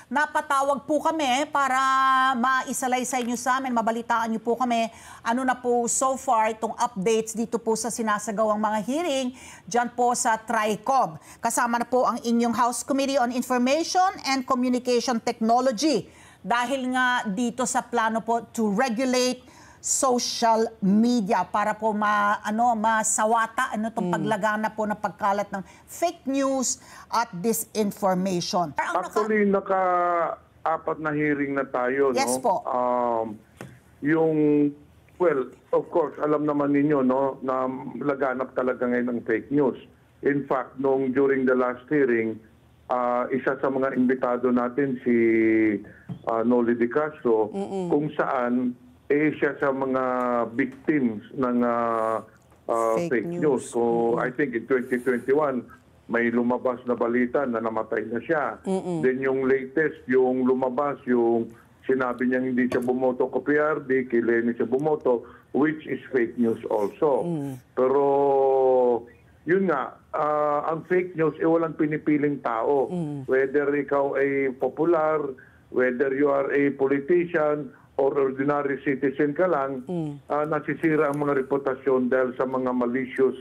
napatawag po kami para maisalaysay nyo sa amin, mabalitaan nyo po kami ano na po so far itong updates dito po sa sinasagawang mga hearing dyan po sa TRICOM. Kasama na po ang inyong House Committee on Information and Communication Technology dahil nga dito sa plano po to regulate social media para po masawata itong paglagana po ng pagkalat ng fake news at disinformation. Actually, naka-apat na hearing na tayo. Yes po. Well, of course, alam naman ninyo na laganap talaga ngayon ng fake news. In fact, during the last hearing, isa sa mga imbitado natin si Noli De Castro, kung saan siya sa mga victims ng fake news. So I think in 2021, may lumabas na balita na namatay na siya. Then yung latest, yung lumabas, yung sinabi niya hindi siya bumoto ko PRD, kay Lenny siya bumoto, which is fake news also. Pero yun nga, ang fake news, walang pinipiling tao. Whether ikaw ay popular, whether you are a politician, or ordinary citizen ka lang, nasisira ang mga reputasyon dahil sa mga malicious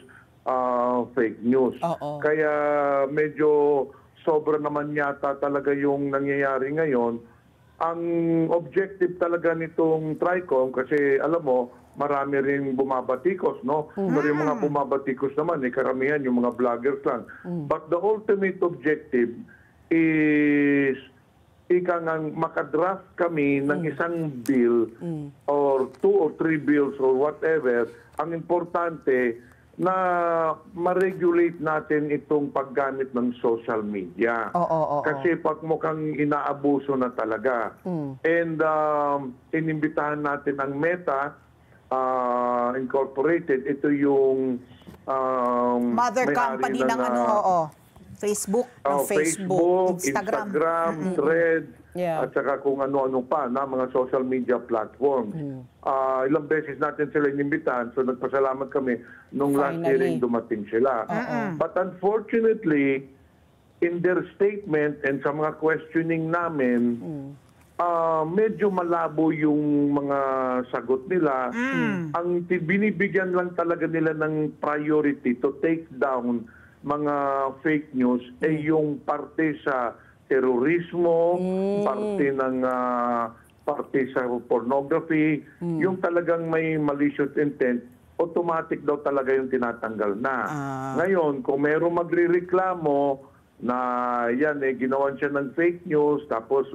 fake news. Kaya medyo sobra naman yata talaga yung nangyayari ngayon. Ang objective talaga nitong TRICOM, kasi alam mo, marami rin bumabatikos, no? Pero yung mga bumabatikos naman, karamihan yung mga vloggers lang. But the ultimate objective is makadraft kami ng isang bill or 2 or 3 bills or whatever. Ang importante na ma-regulate natin itong paggamit ng social media. Kasi pag mukhang inaabuso na talaga. And inimbitahan natin ang Meta Incorporated. Ito yung mother company ng Facebook, Instagram, Thread, at saka kung ano-ano pa na mga social media platforms. Ilang beses natin sila inimbitahan, so nagpasalamat kami nung last hearing dumating sila. But unfortunately, in their statement and sa mga questioning namin, medyo malabo yung mga sagot nila. Ang binibigyan lang talaga nila ng priority to take down mga fake news yung parte sa terorismo, parte sa pornography, yung talagang may malicious intent, automatic daw talaga yung tinatanggal na. Ngayon, kung mayroong magrereklamo na yan ginawan siya ng fake news, tapos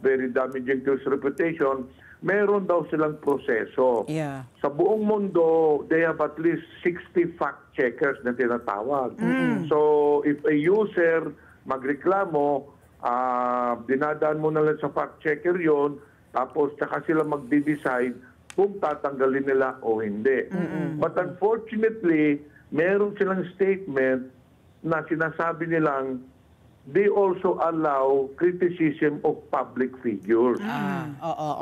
very damaging to his reputation, meron daw silang proseso. Sa buong mundo, they have at least 60 fact-checkers na tinatawag. So, if a user magreklamo, dinadaan mo na lang sa fact-checker yon, tapos tsaka sila magde-decide kung tatanggalin nila o hindi. But unfortunately, meron silang statement na sinasabi nilang they also allow criticism of public figures.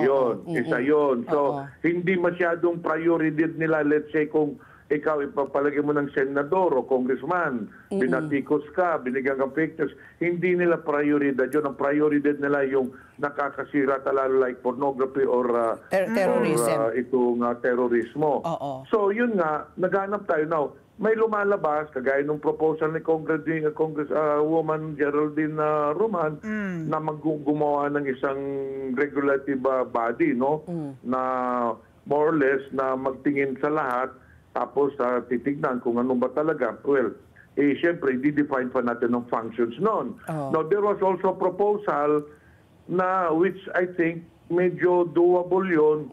Yun, isa yun. So, hindi masyadong priority nila, let's say, kung ikaw ipapalagay mo ng senador o congressman, binatikos ka, binigyan kang fake news, hindi nila prioridad yun. Ang prioridad nila yung nakakasira talaga like pornography or terrorism. Itong terorismo. So, yun nga, naghanap tayo now. May lumalabas, kagaya ng proposal ni Congresswoman Geraldine Roman, na gumawa ng isang regulative body, na more or less na magtingin sa lahat, tapos titignan kung ano ba talaga. Well, siyempre, i-define pa natin ng functions noon. Now, there was also a proposal na which I think medyo doable yun.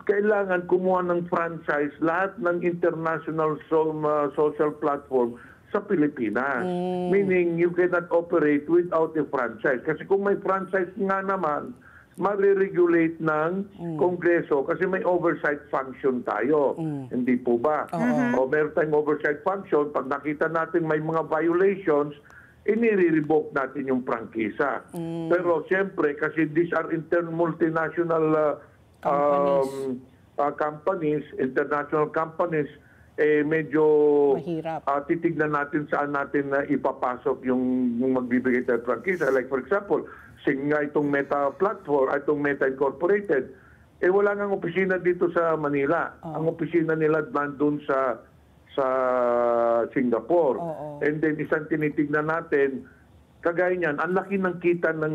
Kailangan kumuha ng franchise lahat ng international social platform sa Pilipinas. Meaning, you cannot operate without a franchise. Kasi kung may franchise nga naman, mariregulate ng Kongreso kasi may oversight function tayo. Hindi po ba? O meron tayong oversight function, pag nakita natin may mga violations, inire-revoke natin yung prangkisa. Pero siyempre, kasi these are multinational companies, international companies, medyo Mahirap. titignan natin saan natin na ipapasok yung magbibigay tayo prangkisa. Like for example, nga itong Meta platform, itong Meta Incorporated, wala ngang opisina dito sa Manila. Ang opisina nila nandun sa Singapore. And then isang tinitignan natin, kagaya niyan, ang laki ng kita ng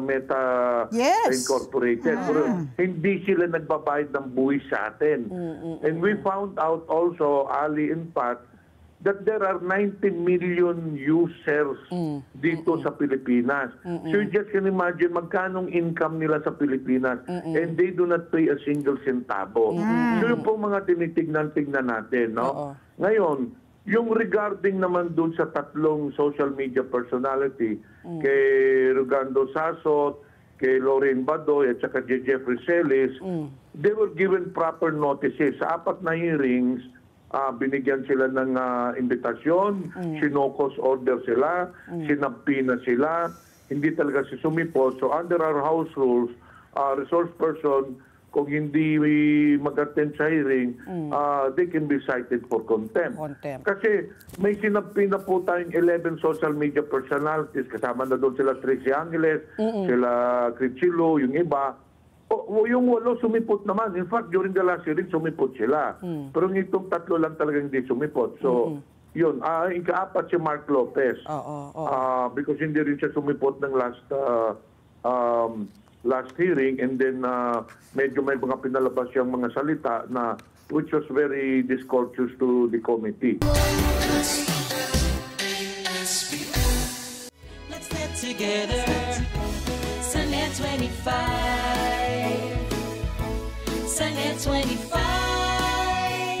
Meta Incorporated. Pero hindi sila nagbabayad ng buwis sa atin. And we found out also, Ali and Pat, that there are 90 million users dito sa Pilipinas. So you just can imagine magkanong income nila sa Pilipinas and they do not pay a single centavo. So yung pong mga tinitignan-tignan natin. No? Ngayon, yung regarding naman dun sa tatlong social media personality, kay Rugando Sasot, kay Lorraine Badoy, at saka kay Jeffrey Celis, they were given proper notices. Sa 4 na hearings, binigyan sila ng imbitasyon, sinokos order sila, sinabpi na sila, hindi talaga si sumipot. So under our house rules, resource person, kung hindi mag-attend sa hearing, they can be cited for contempt. Kasi may sinabpi na po tayong 11 social media personalities, kasama na doon sila Tracy Angeles, sila Crichilo, yung iba. Yung 8 sumipot naman. In fact, during the last hearing, sumipot sila. Pero itong 3 lang talagang hindi sumipot. So, yun. Ika-4 si Mark Lopez. Because hindi rin siya sumipot ng last hearing, and then medyo may mga pinalabas siyang mga salita na which was very discourteous to the committee. Let's get together. Sunday 25. Sunday 25.